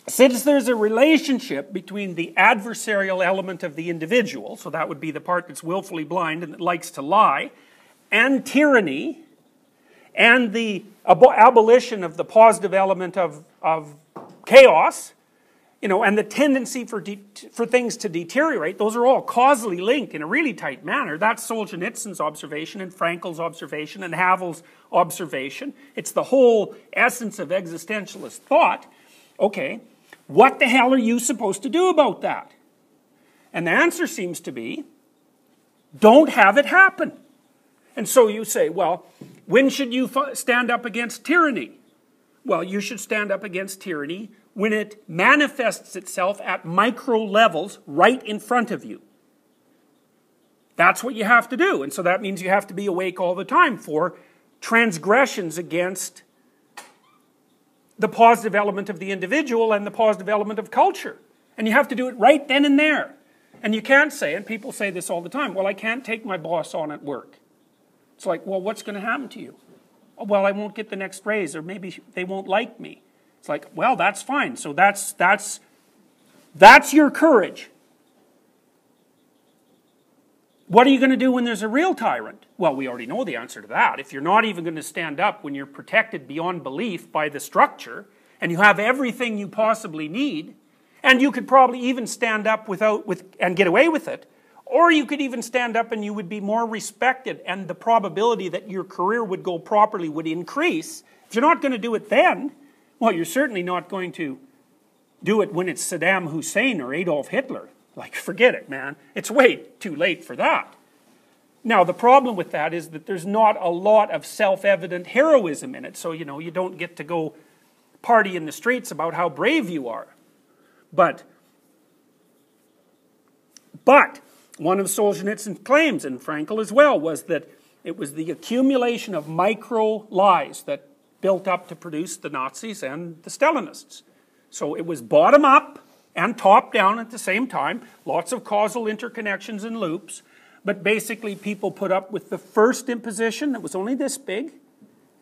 since there's a relationship between the adversarial element of the individual, so that would be the part that's willfully blind and that likes to lie, and tyranny, and the abolition of the positive element of chaos, you know, and the tendency for things to deteriorate, those are all causally linked in a really tight manner. That's Solzhenitsyn's observation, and Frankel's observation, and Havel's observation. It's the whole essence of existentialist thought. Okay, what the hell are you supposed to do about that? And the answer seems to be, don't have it happen. And so you say, well, when should you stand up against tyranny? Well, you should stand up against tyranny when it manifests itself at micro levels right in front of you. That's what you have to do. And so that means you have to be awake all the time for transgressions against the positive element of the individual and the positive element of culture. And you have to do it right then and there. And you can't say, and people say this all the time, well, I can't take my boss on at work. It's like, well, what's going to happen to you? Oh, well, I won't get the next raise, or maybe they won't like me. It's like, well, that's fine. So that's your courage. What are you going to do when there's a real tyrant? Well, we already know the answer to that. If you're not even going to stand up when you're protected beyond belief by the structure, and you have everything you possibly need, and you could probably even stand up and get away with it, or you could even stand up and you would be more respected, and the probability that your career would go properly would increase. If you're not going to do it then, well, you're certainly not going to do it when it's Saddam Hussein or Adolf Hitler. Like, forget it, man. It's way too late for that. Now, the problem with that is that there's not a lot of self-evident heroism in it. So, you know, you don't get to go party in the streets about how brave you are. But one of Solzhenitsyn's claims, and Frankel as well, was that it was the accumulation of micro lies that built up to produce the Nazis and the Stalinists. So it was bottom up and top down at the same time, lots of causal interconnections and loops, but basically people put up with the first imposition that was only this big,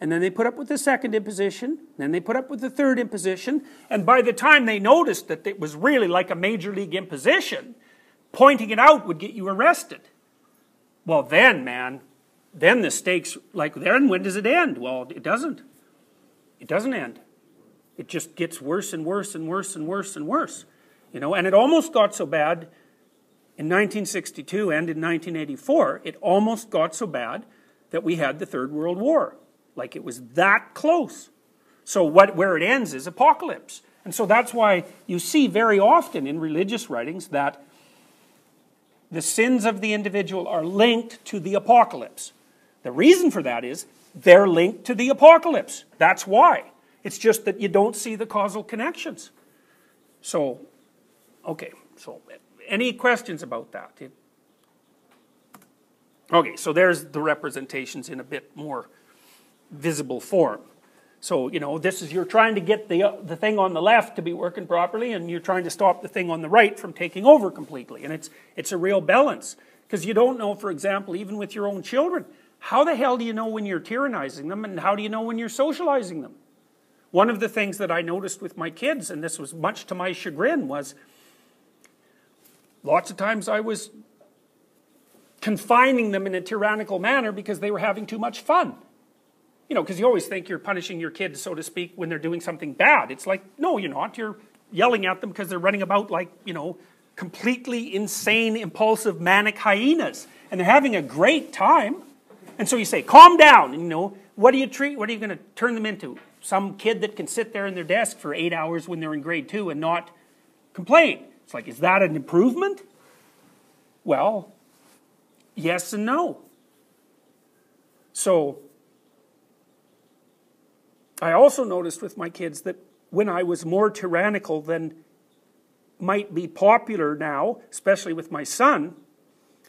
and then they put up with the second imposition, then they put up with the third imposition, and by the time they noticed that it was really like a major league imposition, pointing it out would get you arrested. Well then, man, then the stakes, like then when does it end? Well, it doesn't. It doesn't end. It just gets worse and worse and worse and worse and worse. You know, and it almost got so bad in 1962 and in 1984, it almost got so bad that we had the Third World War. Like it was that close. So where it ends is apocalypse. And so that's why you see very often in religious writings that the sins of the individual are linked to the apocalypse. The reason for that is they're linked to the apocalypse. That's why. It's just that you don't see the causal connections. So, okay, so any questions about that? Okay, so there's the representations in a bit more visible form. So, you know, this is, you're trying to get the thing on the left to be working properly, and you're trying to stop the thing on the right from taking over completely. And it's a real balance. Because you don't know, for example, even with your own children, how the hell do you know when you're tyrannizing them, and how do you know when you're socializing them? One of the things that I noticed with my kids, and this was much to my chagrin, was lots of times I was confining them in a tyrannical manner because they were having too much fun. You know, because you always think you're punishing your kids, so to speak, when they're doing something bad. It's like, no, you're not. You're yelling at them because they're running about like, you know, completely insane, impulsive, manic hyenas. And they're having a great time. And so you say, calm down. And, you know, what are you going to turn them into? Some kid that can sit there in their desk for 8 hours when they're in grade 2 and not complain. It's like, is that an improvement? Well, yes and no. So I also noticed with my kids that when I was more tyrannical than might be popular now, especially with my son,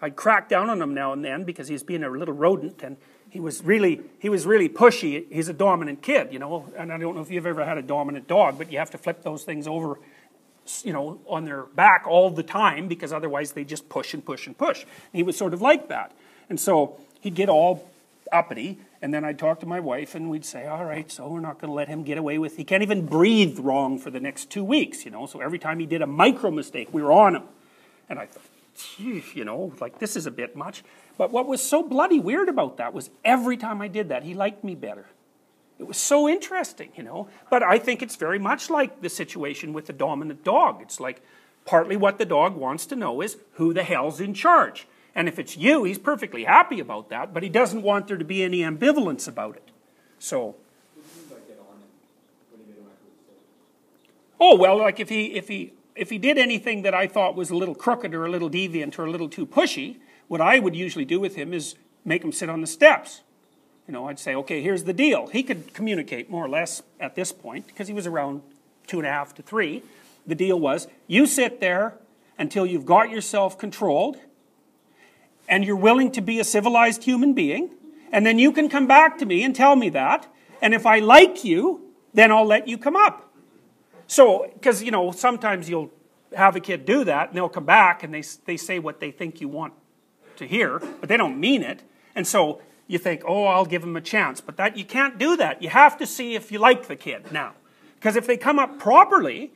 I'd crack down on him now and then because he's being a little rodent, and he was really pushy. He's a dominant kid, you know, and I don't know if you've ever had a dominant dog, but you have to flip those things over, you know, on their back all the time because otherwise they just push and push and push. And he was sort of like that. And so he'd get all uppity, And then I'd talk to my wife and we'd say, all right, so we're not going to let him get away with, he can't even breathe wrong for the next 2 weeks, you know. So every time he did a micro mistake, we were on him. And I thought, gee, you know, like this is a bit much. But what was so bloody weird about that was every time I did that, he liked me better. It was so interesting, you know. But I think it's very much like the situation with the dominant dog. It's like partly what the dog wants to know is who the hell's in charge. And if it's you, he's perfectly happy about that, but he doesn't want there to be any ambivalence about it. So. Oh, well, like if he did anything that I thought was a little crooked or a little deviant or a little too pushy, what I would usually do with him is make him sit on the steps. You know, I'd say, okay, here's the deal. He could communicate more or less at this point because he was around 2.5 to 3. The deal was, you sit there until you've got yourself controlled and you're willing to be a civilized human being, and then you can come back to me and tell me that, and if I like you, then I'll let you come up. So, because, you know, sometimes you'll have a kid do that, and they'll come back and they say what they think you want to hear, but they don't mean it, and so you think, oh, I'll give him a chance, but that you can't do that. You have to see if you like the kid now, because if they come up properly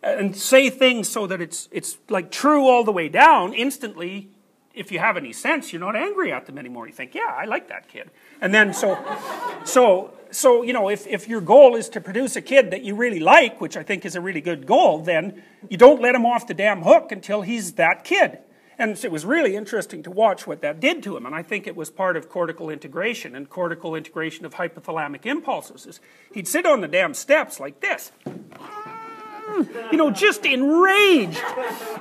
and say things so that it's like true all the way down, instantly, if you have any sense, you're not angry at them anymore. You think, yeah, I like that kid. And then so you know, if your goal is to produce a kid that you really like, which I think is a really good goal, then you don't let him off the damn hook until he's that kid. And it was really interesting to watch what that did to him. And I think it was part of cortical integration, and cortical integration of hypothalamic impulses is he'd sit on the damn steps like this. You know, just enraged.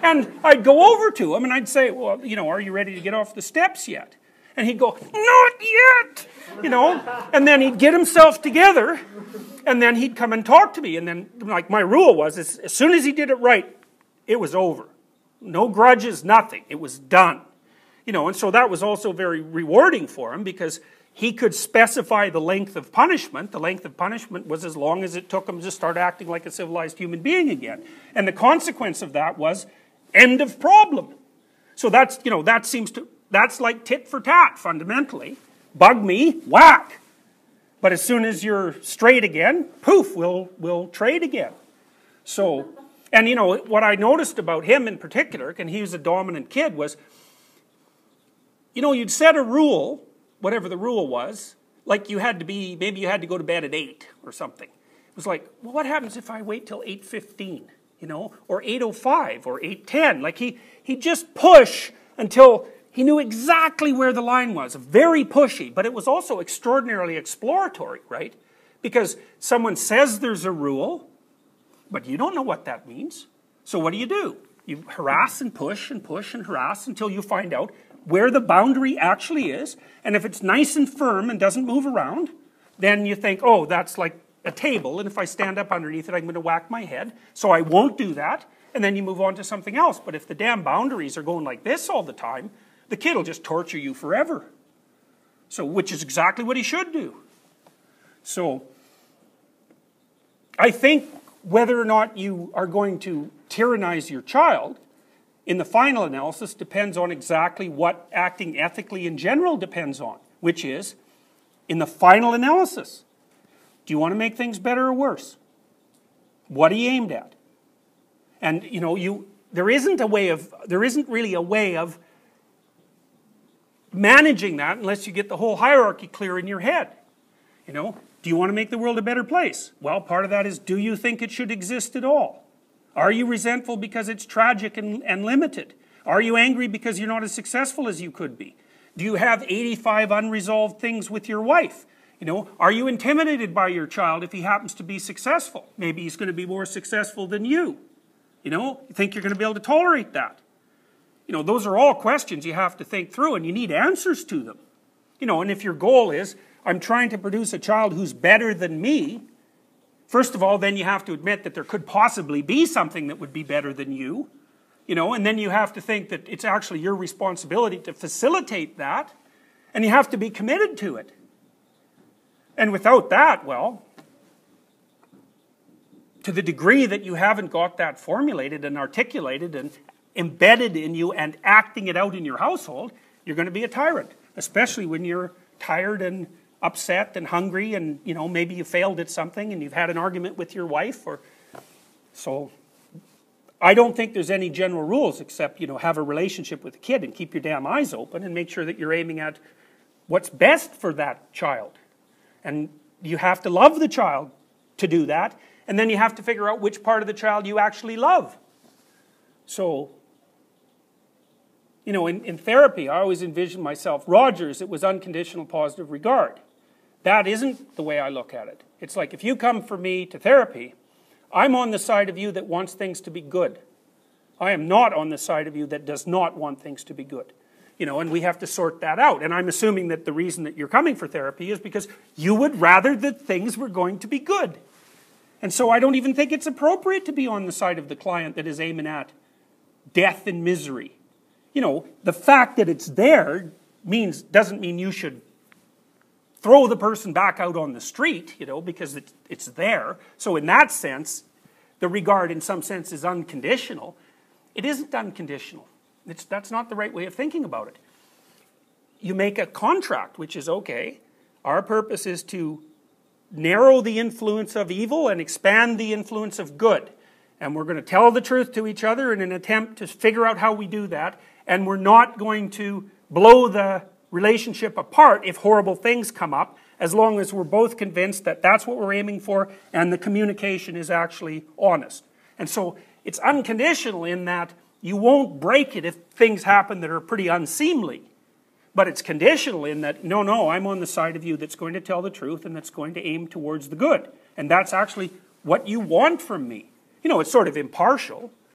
And I'd go over to him and I'd say, well, you know, are you ready to get off the steps yet? And he'd go, not yet, you know. And then he'd get himself together and then he'd come and talk to me. And then, like, my rule was, as soon as he did it right, it was over. No grudges, nothing. It was done. You know, and so that was also very rewarding for him because he could specify the length of punishment. The length of punishment was as long as it took him to start acting like a civilized human being again. And the consequence of that was end of problem. So that's, you know, that's like tit for tat, fundamentally. Bug me, whack. But as soon as you're straight again, poof, we'll trade again. So, and you know, what I noticed about him in particular, and he was a dominant kid, was, you know, you'd set a rule, whatever the rule was, like you had to be, maybe you had to go to bed at 8 or something. It was like, well, what happens if I wait till 8:15, you know, or 8:05 or 8:10? Like he'd just push until he knew exactly where the line was. Very pushy, but it was also extraordinarily exploratory, right? Because someone says there's a rule, but you don't know what that means. So what do? You harass and push and push and harass until you find out where the boundary actually is, and if it's nice and firm and doesn't move around, then you think, oh, that's like a table, and if I stand up underneath it, I'm going to whack my head, so I won't do that, and then you move on to something else. But if the damn boundaries are going like this all the time, the kid will just torture you forever. So, which is exactly what he should do. So, I think whether or not you are going to tyrannize your child in the final analysis depends on exactly what acting ethically in general depends on, which is, in the final analysis, do you want to make things better or worse? What are you aimed at? And, you know, there isn't really a way of managing that unless you get the whole hierarchy clear in your head. You know, do you want to make the world a better place? Well, part of that is, do you think it should exist at all? Are you resentful because it's tragic and limited? Are you angry because you're not as successful as you could be? Do you have 85 unresolved things with your wife? You know, are you intimidated by your child if he happens to be successful? Maybe he's going to be more successful than you. You know, you think you're going to be able to tolerate that? You know, those are all questions you have to think through, and you need answers to them. You know, and if your goal is, I'm trying to produce a child who's better than me, first of all, then you have to admit that there could possibly be something that would be better than you. You know, and then you have to think that it's actually your responsibility to facilitate that, and you have to be committed to it. And without that, well, to the degree that you haven't got that formulated and articulated and embedded in you and acting it out in your household, you're going to be a tyrant, especially when you're tired and upset and hungry, and maybe you failed at something and you've had an argument with your wife, or so. I don't think there's any general rules except have a relationship with a kid and keep your damn eyes open and make sure that you're aiming at what's best for that child. And you have to love the child to do that, and then you have to figure out which part of the child you actually love. So, in therapy, I always envision myself, Rogers, it was unconditional positive regard. That isn't the way I look at it. It's like, if you come for me to therapy, I'm on the side of you that wants things to be good. I am not on the side of you that does not want things to be good. And we have to sort that out. And I'm assuming that the reason that you're coming for therapy is because you would rather that things were going to be good. And so I don't even think it's appropriate to be on the side of the client that is aiming at death and misery. The fact that it's there doesn't mean you should throw the person back out on the street, because it's there. So in that sense, the regard in some sense is unconditional. It isn't unconditional. That's not the right way of thinking about it. You make a contract, which is okay. Our purpose is to narrow the influence of evil and expand the influence of good. And we're going to tell the truth to each other in an attempt to figure out how we do that. And we're not going to blow the relationship apart if horrible things come up, as long as we're both convinced that that's what we're aiming for and the communication is actually honest. And so it's unconditional in that you won't break it if things happen that are pretty unseemly. But it's conditional in that, no, I'm on the side of you that's going to tell the truth and that's going to aim towards the good. And that's actually what you want from me. It's sort of impartial.